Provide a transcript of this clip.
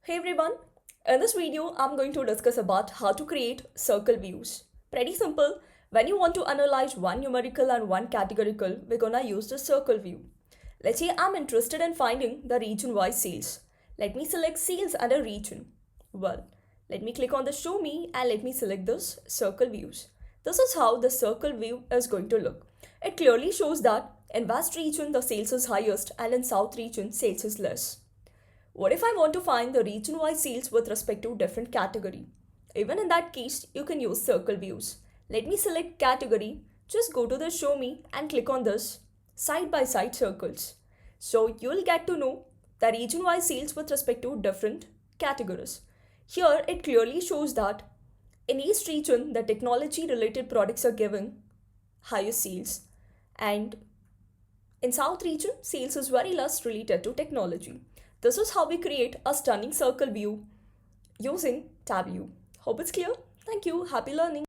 Hey everyone, in this video I'm going to discuss about how to create circle views. Pretty simple. When you want to analyze one numerical and one categorical, we're gonna use the circle view. Let's say I'm interested in finding the region-wise sales. Let me select sales under region. Well, let me click on the show me and let me select this circle views. This is how the circle view is going to look. It clearly shows that in west region the sales is highest and in south region sales is less. What if I want to find the region-wise sales with respect to different category? Even in that case, you can use circle views. Let me select category, just go to the show me and click on this side-by-side circles. So you'll get to know the region-wise sales with respect to different categories. Here it clearly shows that in each region the technology-related products are giving higher sales, and in South region, sales is very less related to technology. This is how we create a stunning circle view using Tableau. Hope it's clear. Thank you. Happy learning.